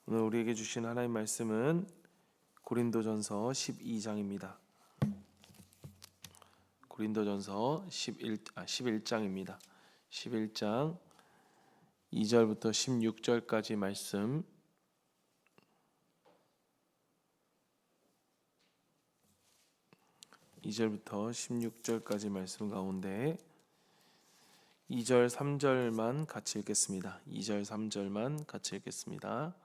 오늘 우리에게 주신 하나님 말씀은 고린도전서 12장입니다. 고린도전서 11장입니다. 11장 2절부터 16절까지 말씀, 2절부터 16절까지 말씀 가운데 2절 3절만 같이 읽겠습니다. 2절 3절만 같이 읽겠습니다.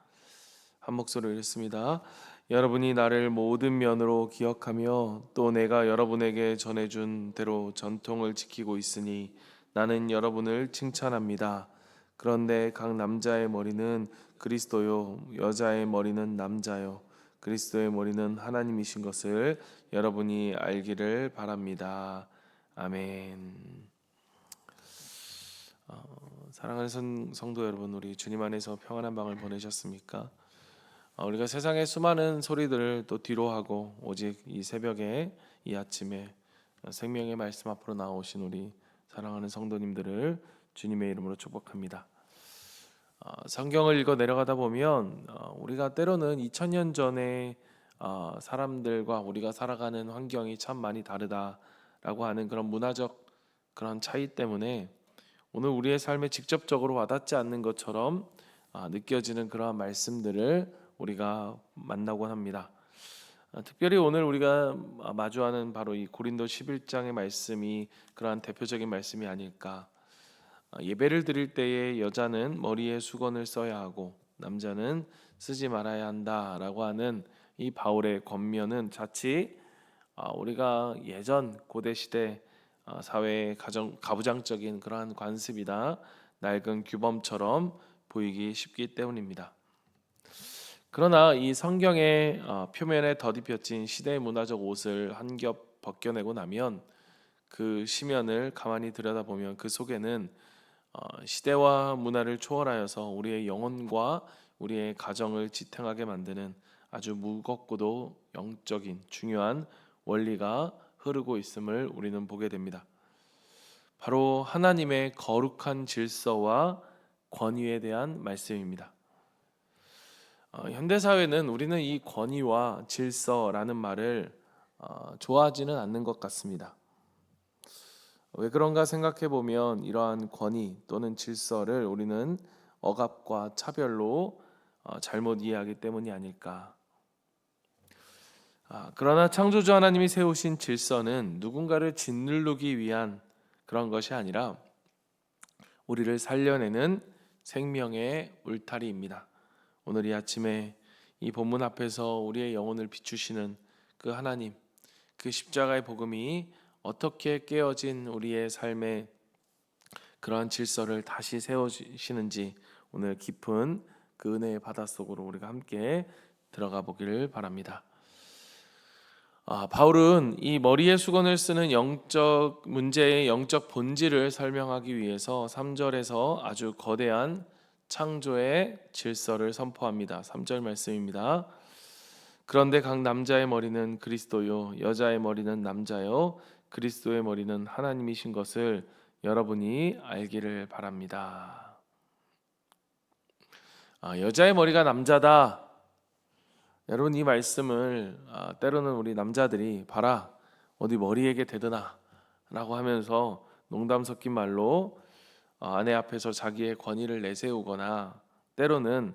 한 목소리로 읽습니다. 여러분이 나를 모든 면으로 기억하며 또 내가 여러분에게 전해준 대로 전통을 지키고 있으니 나는 여러분을 칭찬합니다. 그런데 각 남자의 머리는 그리스도요, 여자의 머리는 남자요, 그리스도의 머리는 하나님이신 것을 여러분이 알기를 바랍니다. 아멘. 사랑하는 성도 여러분, 우리 주님 안에서 평안한 밤을 보내셨습니까? 우리가 세상의 수많은 소리들을 또 뒤로 하고 오직 이 새벽에, 이 아침에 생명의 말씀 앞으로 나오신 우리 사랑하는 성도님들을 주님의 이름으로 축복합니다. 성경을 읽어 내려가다 보면 우리가 때로는 2000년 전에 사람들과 우리가 살아가는 환경이 참 많이 다르다라고 하는 그런 문화적 그런 차이 때문에 오늘 우리의 삶에 직접적으로 와닿지 않는 것처럼 느껴지는 그러한 말씀들을 우리가 만나곤 합니다. 특별히 오늘 우리가 마주하는 바로 이 고린도 11장의 말씀이 그러한 대표적인 말씀이 아닐까. 예배를 드릴 때에 여자는 머리에 수건을 써야 하고 남자는 쓰지 말아야 한다라고 하는 이 바울의 권면은 자칫 우리가 예전 고대 시대 사회의 가부장적인 그러한 관습이다, 낡은 규범처럼 보이기 쉽기 때문입니다. 그러나 이 성경의 표면에 덧입혀진 시대의 문화적 옷을 한 겹 벗겨내고 나면 그 시면을 가만히 들여다보면 그 속에는 시대와 문화를 초월하여서 우리의 영혼과 우리의 가정을 지탱하게 만드는 아주 무겁고도 영적인 중요한 원리가 흐르고 있음을 우리는 보게 됩니다. 바로 하나님의 거룩한 질서와 권위에 대한 말씀입니다. 현대사회는 우리는 이 권위와 질서라는 말을 좋아하지는 않는 것 같습니다. 왜 그런가 생각해 보면 이러한 권위 또는 질서를 우리는 억압과 차별로 잘못 이해하기 때문이 아닐까. 그러나 창조주 하나님이 세우신 질서는 누군가를 짓누르기 위한 그런 것이 아니라 우리를 살려내는 생명의 울타리입니다. 오늘 이 아침에 이 본문 앞에서 우리의 영혼을 비추시는 그 하나님, 그 십자가의 복음이 어떻게 깨어진 우리의 삶에 그러한 질서를 다시 세워주시는지 오늘 깊은 그 은혜의 바닷속으로 우리가 함께 들어가 보기를 바랍니다. 바울은 이 머리에 수건을 쓰는 영적 문제의 영적 본질을 설명하기 위해서 3절에서 아주 거대한 창조의 질서를 선포합니다. 3절 말씀입니다. 그런데 각 남자의 머리는 그리스도요, 여자의 머리는 남자요, 그리스도의 머리는 하나님이신 것을 여러분이 알기를 바랍니다. 여자의 머리가 남자다. 여러분, 이 말씀을 때로는 우리 남자들이 봐라 어디 머리에게 대드나 라고 하면서 농담 섞인 말로 아내 앞에서 자기의 권위를 내세우거나 때로는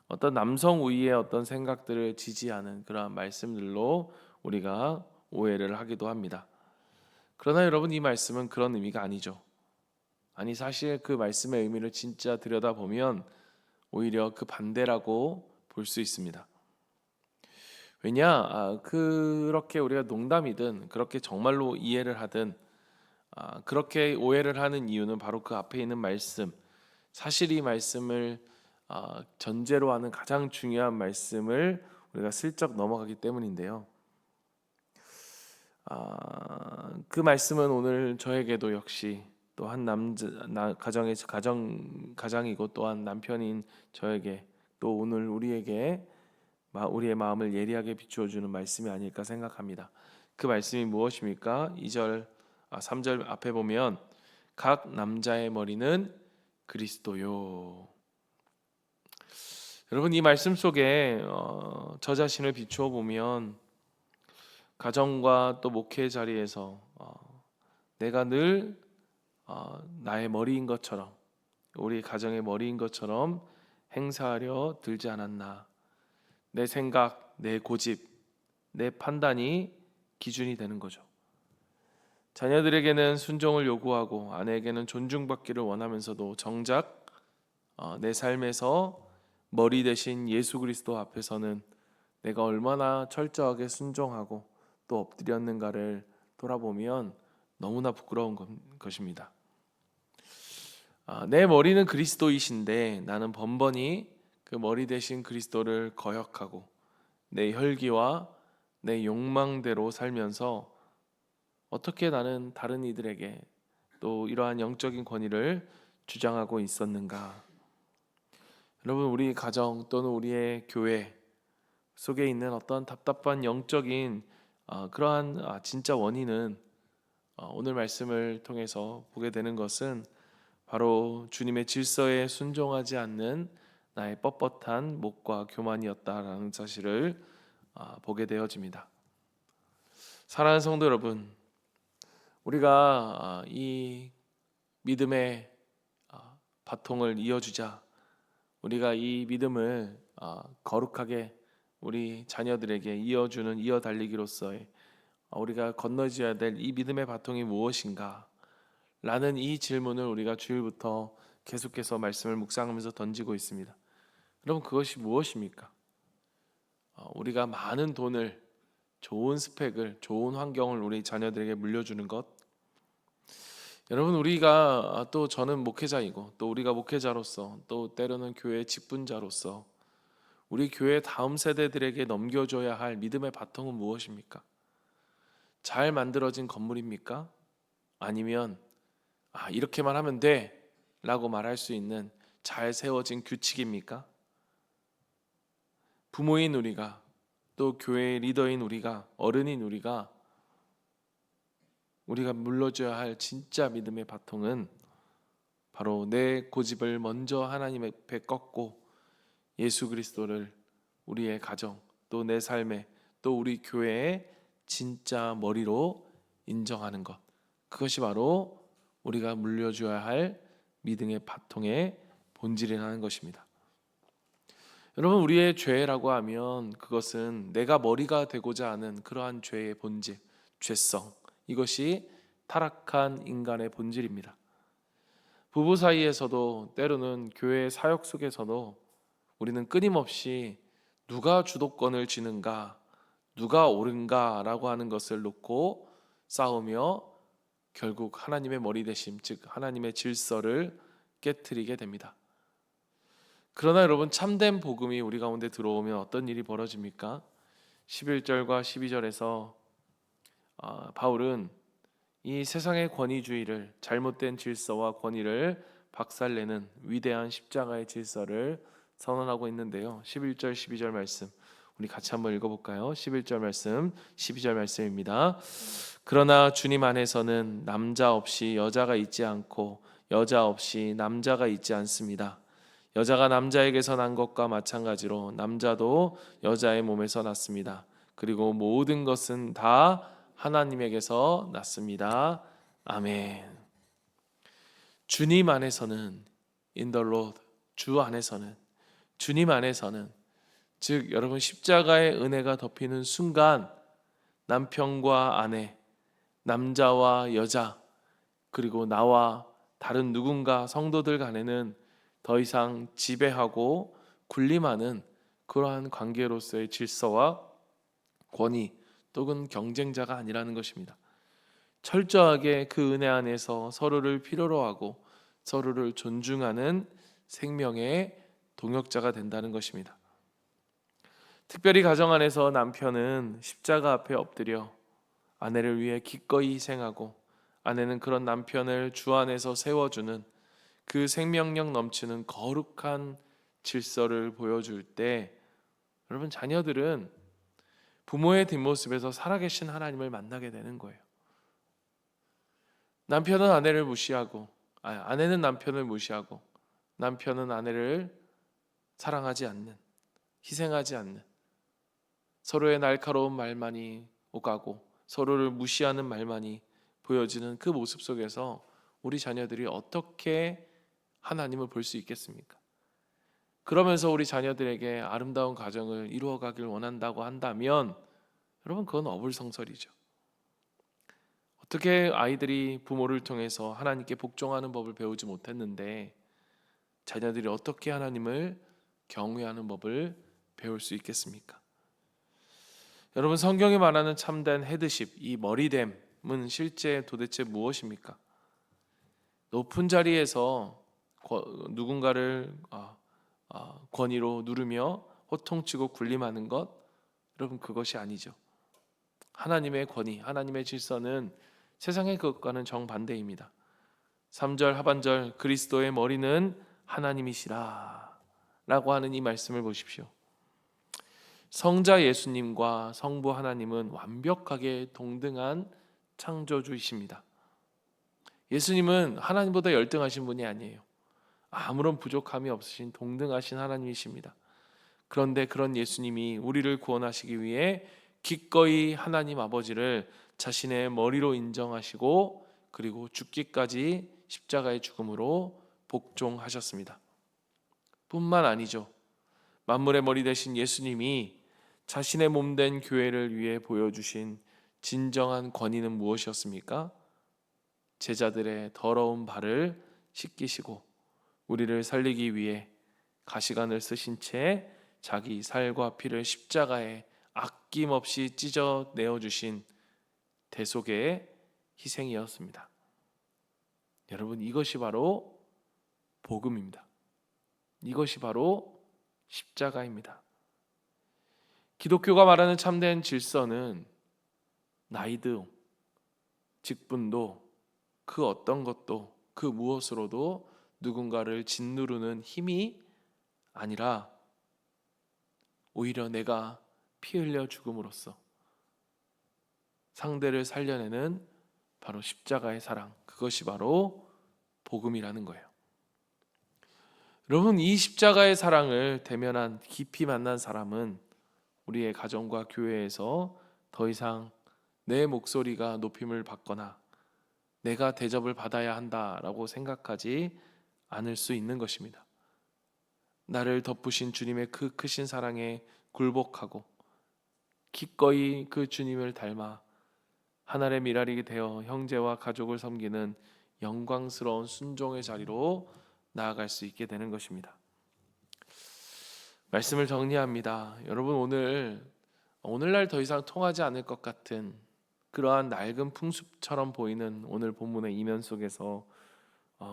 어떤 남성 우위의 어떤 생각들을 지지하는 그러한 말씀들로 우리가 오해를 하기도 합니다. 그러나 여러분, 이 말씀은 그런 의미가 아니죠. 아니, 사실 그 말씀의 의미를 진짜 들여다보면 오히려 그 반대라고 볼 수 있습니다. 왜냐? 그렇게 우리가 농담이든 그렇게 정말로 이해를 하든 그렇게 오해를 하는 이유는 바로 그 앞에 있는 말씀, 사실 이 말씀을 전제로 하는 가장 중요한 말씀을 우리가 슬쩍 넘어가기 때문인데요. 그 말씀은 오늘 저에게도 역시 또 한 가장이고 또한 남편인 저에게 또 오늘 우리에게 우리의 마음을 예리하게 비추어 주는 말씀이 아닐까 생각합니다. 그 말씀이 무엇입니까? 3절 앞에 보면 각 남자의 머리는 그리스도요. 여러분, 이 말씀 속에 저 자신을 비추어 보면 가정과 또 목회 자리에서 내가 늘 나의 머리인 것처럼, 우리 가정의 머리인 것처럼 행사하려 들지 않았나. 내 생각, 내 고집, 내 판단이 기준이 되는 거죠. 자녀들에게는 순종을 요구하고 아내에게는 존중받기를 원하면서도 정작 내 삶에서 머리 대신 예수 그리스도 앞에서는 내가 얼마나 철저하게 순종하고 또 엎드렸는가를 돌아보면 너무나 부끄러운 것입니다. 내 머리는 그리스도이신데 나는 번번이 그 머리 대신 그리스도를 거역하고 내 혈기와 내 욕망대로 살면서 어떻게 나는 다른 이들에게 또 이러한 영적인 권위를 주장하고 있었는가? 여러분, 우리 가정 또는 우리의 교회 속에 있는 어떤 답답한 영적인 그러한 진짜 원인은 오늘 말씀을 통해서 보게 되는 것은 바로 주님의 질서에 순종하지 않는 나의 뻣뻣한 목과 교만이었다라는 사실을 보게 되어집니다. 사랑하는 성도 여러분, 우리가 이 믿음의 바통을 이어주자, 우리가 이 믿음을 거룩하게 우리 자녀들에게 이어주는 이어달리기로서의 우리가 건너져야 될 이 믿음의 바통이 무엇인가? 라는 이 질문을 우리가 주일부터 계속해서 말씀을 묵상하면서 던지고 있습니다. 여러분, 그것이 무엇입니까? 우리가 많은 돈을, 좋은 스펙을, 좋은 환경을 우리 자녀들에게 물려주는 것. 여러분, 우리가 또 저는 목회자이고 또 우리가 목회자로서 또 때로는 교회 직분자로서 우리 교회 다음 세대들에게 넘겨줘야 할 믿음의 바통은 무엇입니까? 잘 만들어진 건물입니까? 아니면 이렇게만 하면 돼 라고 말할 수 있는 잘 세워진 규칙입니까? 부모인 우리가 또 교회의 리더인 우리가, 어른인 우리가 물려줘야 할 진짜 믿음의 바통은 바로 내 고집을 먼저 하나님 앞에 꺾고 예수 그리스도를 우리의 가정 또 내 삶에 또 우리 교회의 진짜 머리로 인정하는 것, 그것이 바로 우리가 물려줘야 할 믿음의 바통의 본질이라는 것입니다. 여러분, 우리의 죄라고 하면 그것은 내가 머리가 되고자 하는 그러한 죄의 본질, 죄성, 이것이 타락한 인간의 본질입니다. 부부 사이에서도 때로는 교회 사역 속에서도 우리는 끊임없이 누가 주도권을 쥐는가, 누가 옳은가라고 하는 것을 놓고 싸우며 결국 하나님의 머리 대심, 즉 하나님의 질서를 깨트리게 됩니다. 그러나 여러분, 참된 복음이 우리 가운데 들어오면 어떤 일이 벌어집니까? 11절과 12절에서 바울은 이 세상의 권위주의를, 잘못된 질서와 권위를 박살내는 위대한 십자가의 질서를 선언하고 있는데요. 11절 12절 말씀 우리 같이 한번 읽어볼까요? 11절 말씀 12절 말씀입니다. 그러나 주님 안에서는 남자 없이 여자가 있지 않고 여자 없이 남자가 있지 않습니다. 여자가 남자에게서 난 것과 마찬가지로 남자도 여자의 몸에서 났습니다. 그리고 모든 것은 다 하나님에게서 났습니다. 아멘. 주님 안에서는, in the Lord, 주 안에서는, 주님 안에서는, 즉 여러분, 십자가의 은혜가 덮이는 순간 남편과 아내, 남자와 여자, 그리고 나와 다른 누군가 성도들 간에는 더 이상 지배하고 군림하는 그러한 관계로서의 질서와 권위 또는 경쟁자가 아니라는 것입니다. 철저하게 그 은혜 안에서 서로를 필요로 하고 서로를 존중하는 생명의 동역자가 된다는 것입니다. 특별히 가정 안에서 남편은 십자가 앞에 엎드려 아내를 위해 기꺼이 희생하고 아내는 그런 남편을 주 안에서 세워주는 그 생명력 넘치는 거룩한 질서를 보여줄 때 여러분, 자녀들은 부모의 뒷모습에서 살아계신 하나님을 만나게 되는 거예요. 남편은 아내를 무시하고 아내는 남편을 무시하고 남편은 아내를 사랑하지 않는, 희생하지 않는, 서로의 날카로운 말만이 오가고 서로를 무시하는 말만이 보여지는 그 모습 속에서 우리 자녀들이 어떻게 하나님을 볼 수 있겠습니까? 그러면서 우리 자녀들에게 아름다운 가정을 이루어가길 원한다고 한다면 여러분, 그건 어불성설이죠. 어떻게 아이들이 부모를 통해서 하나님께 복종하는 법을 배우지 못했는데 자녀들이 어떻게 하나님을 경외하는 법을 배울 수 있겠습니까? 여러분, 성경이 말하는 참된 헤드십, 이 머리됨은 실제 도대체 무엇입니까? 높은 자리에서 누군가를 권위로 누르며 호통치고 군림하는 것, 여러분, 그것이 아니죠. 하나님의 권위, 하나님의 질서는 세상의 것과는 정반대입니다. 3절 하반절, 그리스도의 머리는 하나님이시라 라고 하는 이 말씀을 보십시오. 성자 예수님과 성부 하나님은 완벽하게 동등한 창조주이십니다. 예수님은 하나님보다 열등하신 분이 아니에요. 아무런 부족함이 없으신 동등하신 하나님이십니다. 그런데 그런 예수님이 우리를 구원하시기 위해 기꺼이 하나님 아버지를 자신의 머리로 인정하시고 그리고 죽기까지 십자가의 죽음으로 복종하셨습니다. 뿐만 아니죠. 만물의 머리 되신 예수님이 자신의 몸된 교회를 위해 보여주신 진정한 권위는 무엇이었습니까? 제자들의 더러운 발을 씻기시고 우리를 살리기 위해 가시관을 쓰신 채 자기 살과 피를 십자가에 아낌없이 찢어 내어주신 대속의 희생이었습니다. 여러분, 이것이 바로 복음입니다. 이것이 바로 십자가입니다. 기독교가 말하는 참된 질서는 나이도, 직분도, 그 어떤 것도, 그 무엇으로도 누군가를 짓누르는 힘이 아니라 오히려 내가 피 흘려 죽음으로써 상대를 살려내는 바로 십자가의 사랑, 그것이 바로 복음이라는 거예요. 여러분, 이 십자가의 사랑을 대면한, 깊이 만난 사람은 우리의 가정과 교회에서 더 이상 내 목소리가 높임을 받거나 내가 대접을 받아야 한다라고 생각하지 않을 수 있는 것입니다. 나를 덮으신 주님의 그 크신 사랑에 굴복하고 기꺼이 그 주님을 닮아 하늘의 미랄이 되어 형제와 가족을 섬기는 영광스러운 순종의 자리로 나아갈 수 있게 되는 것입니다. 말씀을 정리합니다. 여러분, 오늘날 더 이상 통하지 않을 것 같은 그러한 낡은 풍습처럼 보이는 오늘 본문의 이면 속에서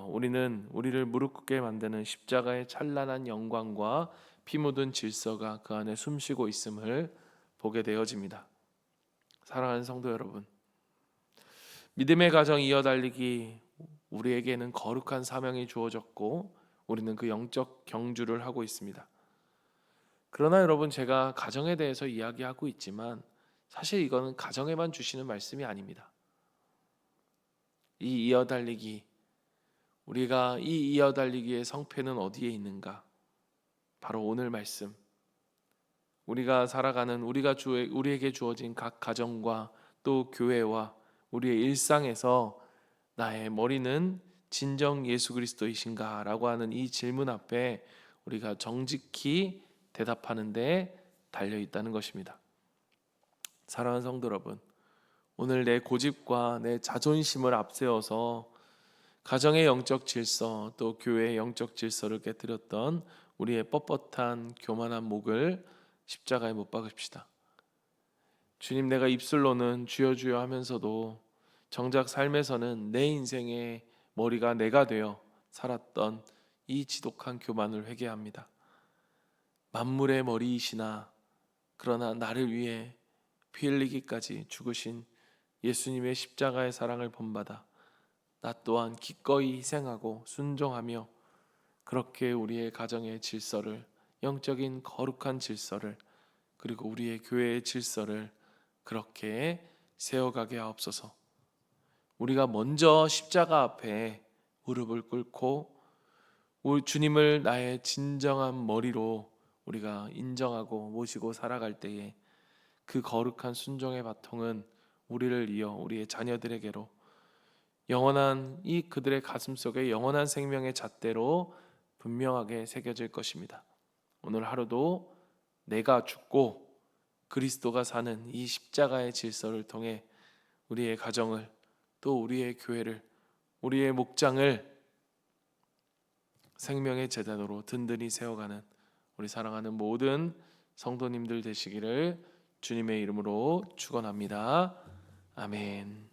우리는 우리를 무릎 꿇게 만드는 십자가의 찬란한 영광과 피 묻은 질서가 그 안에 숨쉬고 있음을 보게 되어집니다. 사랑하는 성도 여러분, 믿음의 가정 이어달리기, 우리에게는 거룩한 사명이 주어졌고 우리는 그 영적 경주를 하고 있습니다. 그러나 여러분, 제가 가정에 대해서 이야기하고 있지만 사실 이거는 가정에만 주시는 말씀이 아닙니다. 이 이어달리기, 우리가 이 이어달리기의 성패는 어디에 있는가? 바로 오늘 말씀, 우리가 살아가는 우리에게 주어진 각 가정과 또 교회와 우리의 일상에서 나의 머리는 진정 예수 그리스도이신가? 라고 하는 이 질문 앞에 우리가 정직히 대답하는 데 달려 있다는 것입니다. 사랑하는 성도 여러분, 오늘 내 고집과 내 자존심을 앞세워서 가정의 영적 질서 또 교회의 영적 질서를 깨뜨렸던 우리의 뻣뻣한 교만한 목을 십자가에 못 박읍시다. 주님, 내가 입술로는 주여 주여 하면서도 정작 삶에서는 내 인생의 머리가 내가 되어 살았던 이 지독한 교만을 회개합니다. 만물의 머리이시나 그러나 나를 위해 피 흘리기까지 죽으신 예수님의 십자가의 사랑을 본받아 나 또한 기꺼이 희생하고 순종하며 그렇게 우리의 가정의 질서를, 영적인 거룩한 질서를, 그리고 우리의 교회의 질서를 그렇게 세워가게 하옵소서. 우리가 먼저 십자가 앞에 무릎을 꿇고 우리 주님을 나의 진정한 머리로 우리가 인정하고 모시고 살아갈 때에 그 거룩한 순종의 바통은 우리를 이어 우리의 자녀들에게로 영원한 이 그들의 가슴 속에 영원한 생명의 잣대로 분명하게 새겨질 것입니다. 오늘 하루도 내가 죽고 그리스도가 사는 이 십자가의 질서를 통해 우리의 가정을, 또 우리의 교회를, 우리의 목장을 생명의 제단으로 든든히 세워가는 우리 사랑하는 모든 성도님들 되시기를 주님의 이름으로 축원합니다. 아멘.